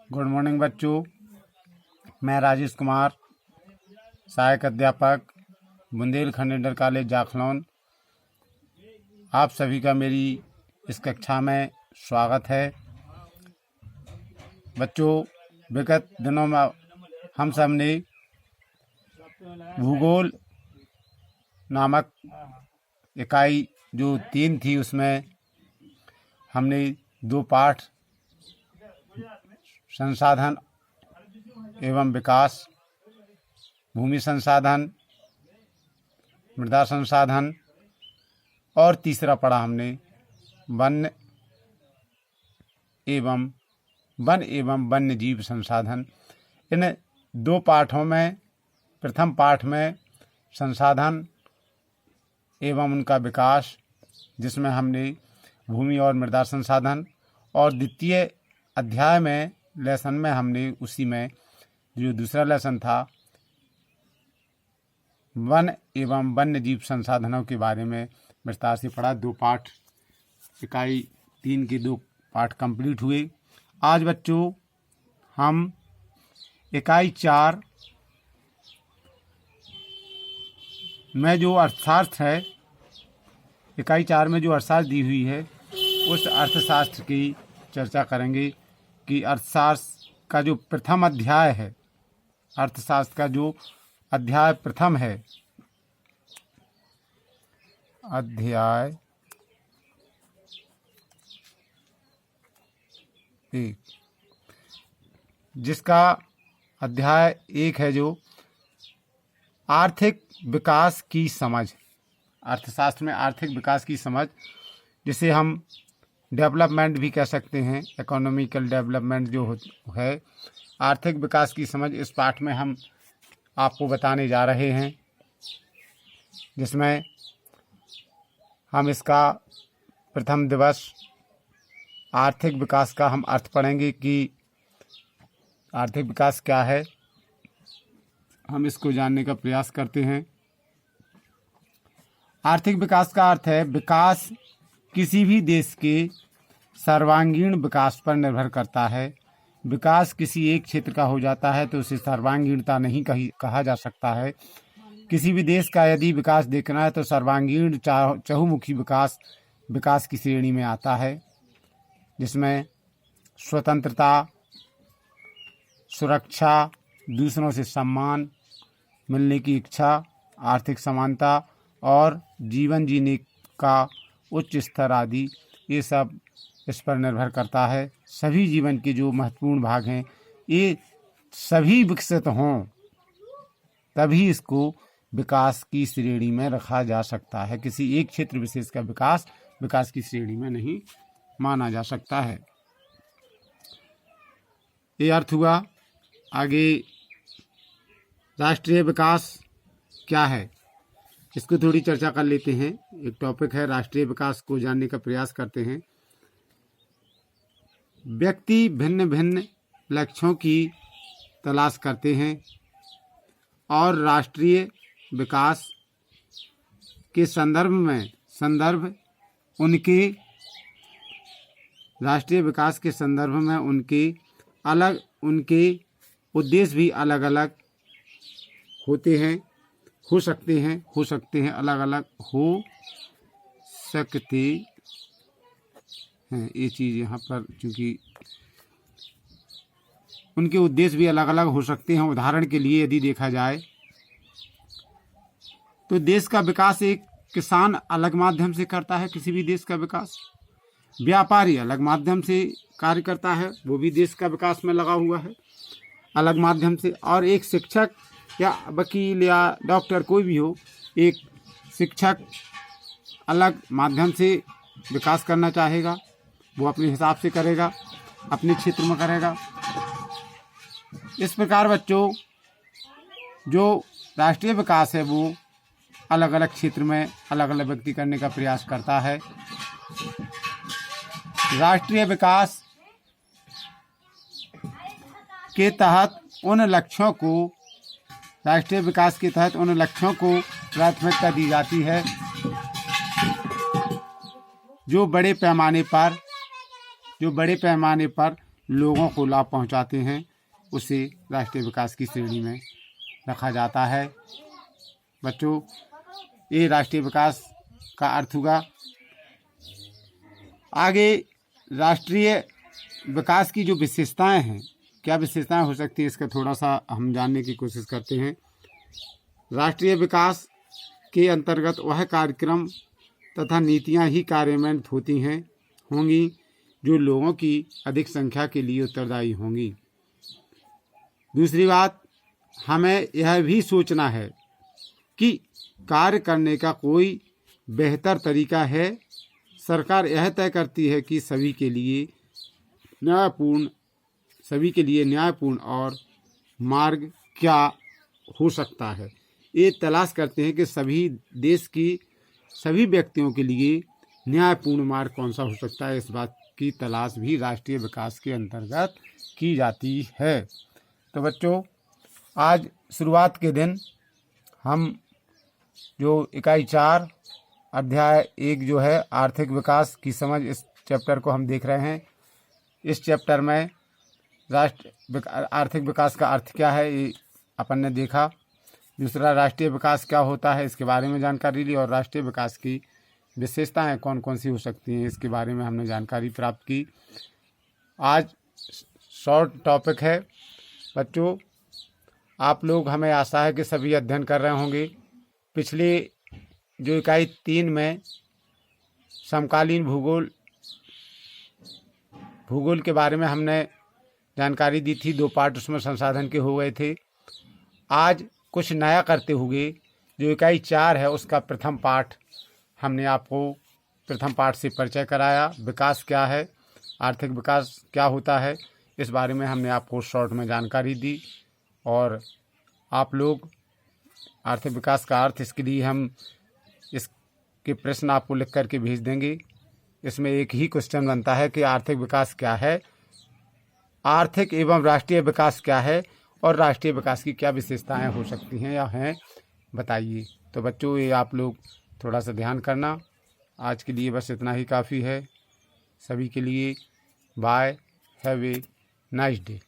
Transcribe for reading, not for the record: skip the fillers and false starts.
Good morning बच्चों। मैं राजेश कुमार, सहायक अध्यापक, बुंदेलखंड इंटर कॉलेज जाखलौन। आप सभी का मेरी इस कक्षा में स्वागत है। बच्चों, विगत दिनों में हम सब ने भूगोल नामक इकाई जो 3 थी, उसमें हमने 2 पाठ संसाधन एवं विकास, भूमि संसाधन, मृदा संसाधन और तीसरा पढ़ा हमने वन एवं वन्य जीव संसाधन। इन 2 पाठों में प्रथम पाठ में संसाधन एवं उनका विकास, जिसमें हमने भूमि और मृदा संसाधन, और द्वितीय अध्याय में लेसन में हमने उसी में जो दूसरा लेसन था वन एवं वन्य जीव संसाधनों के बारे में विस्तार से पढ़ा। 2 पाठ इकाई 3 के 2 पाठ कंप्लीट हुए। आज बच्चों हम इकाई 4 में जो अर्थशास्त्र है, इकाई 4 में जो अर्थशास्त्र दी हुई है, उस अर्थशास्त्र की चर्चा करेंगे कि अर्थशास्त्र का जो प्रथम अध्याय है, अर्थशास्त्र का जो अध्याय प्रथम है, अध्याय 1, जिसका अध्याय 1 है जो आर्थिक विकास की समझ। अर्थशास्त्र में आर्थिक विकास की समझ, जिसे हम डेवलपमेंट भी कह सकते हैं, इकोनॉमिकल डेवलपमेंट जो है, आर्थिक विकास की समझ, इस पाठ में हम आपको बताने जा रहे हैं, जिसमें हम इसका प्रथम दिवस आर्थिक विकास का हम अर्थ पढ़ेंगे कि आर्थिक विकास क्या है। हम इसको जानने का प्रयास करते हैं। आर्थिक विकास का अर्थ है विकास किसी भी देश के सर्वांगीण विकास पर निर्भर करता है। विकास किसी एक क्षेत्र का हो जाता है तो उसे सर्वांगीणता नहीं कहा जा सकता है। किसी भी देश का यदि विकास देखना है तो सर्वांगीण चहुमुखी विकास की श्रेणी में आता है, जिसमें स्वतंत्रता, सुरक्षा, दूसरों से सम्मान मिलने की इच्छा, आर्थिक समानता और जीवन जीने का उच्च स्तर आदि, ये सब इस पर निर्भर करता है। सभी जीवन के जो महत्वपूर्ण भाग हैं, ये सभी विकसित हों तभी इसको विकास की श्रेणी में रखा जा सकता है। किसी एक क्षेत्र विशेष का विकास की श्रेणी में नहीं माना जा सकता है। ये अर्थ हुआ। आगे राष्ट्रीय विकास क्या है, इसको थोड़ी चर्चा कर लेते हैं। एक टॉपिक है, राष्ट्रीय विकास को जानने का प्रयास करते हैं। व्यक्ति भिन्न भिन्न लक्ष्यों की तलाश करते हैं और राष्ट्रीय विकास के संदर्भ में उनके उद्देश्य भी अलग अलग होते हैं, हो सकते हैं अलग अलग हो सकते हैं। ये चीज़ यहाँ पर, क्योंकि उनके उद्देश्य भी अलग अलग हो सकते हैं। उदाहरण के लिए यदि देखा जाए तो देश का विकास एक किसान अलग माध्यम से करता है, किसी भी देश का विकास। व्यापारी अलग माध्यम से कार्य करता है, वो भी देश का विकास में लगा हुआ है अलग माध्यम से। और एक शिक्षक या वकील या डॉक्टर कोई भी हो, एक शिक्षक अलग माध्यम से विकास करना चाहेगा, वो अपने हिसाब से करेगा, अपने क्षेत्र में करेगा। इस प्रकार बच्चों, जो राष्ट्रीय विकास है वो अलग अलग क्षेत्र में अलग अलग व्यक्ति करने का प्रयास करता है। राष्ट्रीय विकास के तहत उन लक्ष्यों को प्राथमिकता दी जाती है जो बड़े पैमाने पर लोगों को लाभ पहुंचाते हैं उसे राष्ट्रीय विकास की श्रेणी में रखा जाता है। बच्चों, ये राष्ट्रीय विकास का अर्थ हुआ। आगे राष्ट्रीय विकास की जो विशेषताएं हैं, क्या विशेषताएं हो सकती है, इसका थोड़ा सा हम जानने की कोशिश करते हैं। राष्ट्रीय विकास के अंतर्गत वह कार्यक्रम तथा नीतियां ही कार्यान्वित होंगी जो लोगों की अधिक संख्या के लिए उत्तरदायी होंगी। दूसरी बात, हमें यह भी सोचना है कि कार्य करने का कोई बेहतर तरीका है। सरकार यह तय करती है कि सभी के लिए न्यायपूर्ण और मार्ग क्या हो सकता है। ये तलाश करते हैं कि देश की सभी व्यक्तियों के लिए न्यायपूर्ण मार्ग कौन सा हो सकता है। इस बात की तलाश भी राष्ट्रीय विकास के अंतर्गत की जाती है। तो बच्चों, आज शुरुआत के दिन हम जो इकाई 4 अध्याय 1 जो है आर्थिक विकास की समझ, इस चैप्टर को हम देख रहे हैं। इस चैप्टर में आर्थिक विकास का अर्थ क्या है ये अपन ने देखा। दूसरा, राष्ट्रीय विकास क्या होता है इसके बारे में जानकारी ली, और राष्ट्रीय विकास की विशेषताएं कौन कौन सी हो सकती हैं इसके बारे में हमने जानकारी प्राप्त की। आज शॉर्ट टॉपिक है बच्चों। आप लोग, हमें आशा है कि सभी अध्ययन कर रहे होंगे। पिछले जो इकाई 3 में समकालीन भूगोल के बारे में हमने जानकारी दी थी। 2 पार्ट उसमें संसाधन के हो गए थे। आज कुछ नया करते हुए जो इकाई 4 है उसका प्रथम पाठ हमने आपको प्रथम पाठ से परिचय कराया। विकास क्या है, आर्थिक विकास क्या होता है, इस बारे में हमने आपको शॉर्ट में जानकारी दी। और आप लोग आर्थिक विकास का अर्थ, इसके लिए हम इसके प्रश्न आपको लिख करके भेज देंगे। इसमें एक ही क्वेश्चन बनता है कि आर्थिक विकास क्या है, आर्थिक एवं राष्ट्रीय विकास क्या है, और राष्ट्रीय विकास की क्या विशेषताएं हो सकती हैं या हैं, बताइए। तो बच्चों, ये आप लोग थोड़ा सा ध्यान करना। आज के लिए बस इतना ही काफ़ी है। सभी के लिए bye, have a nice day.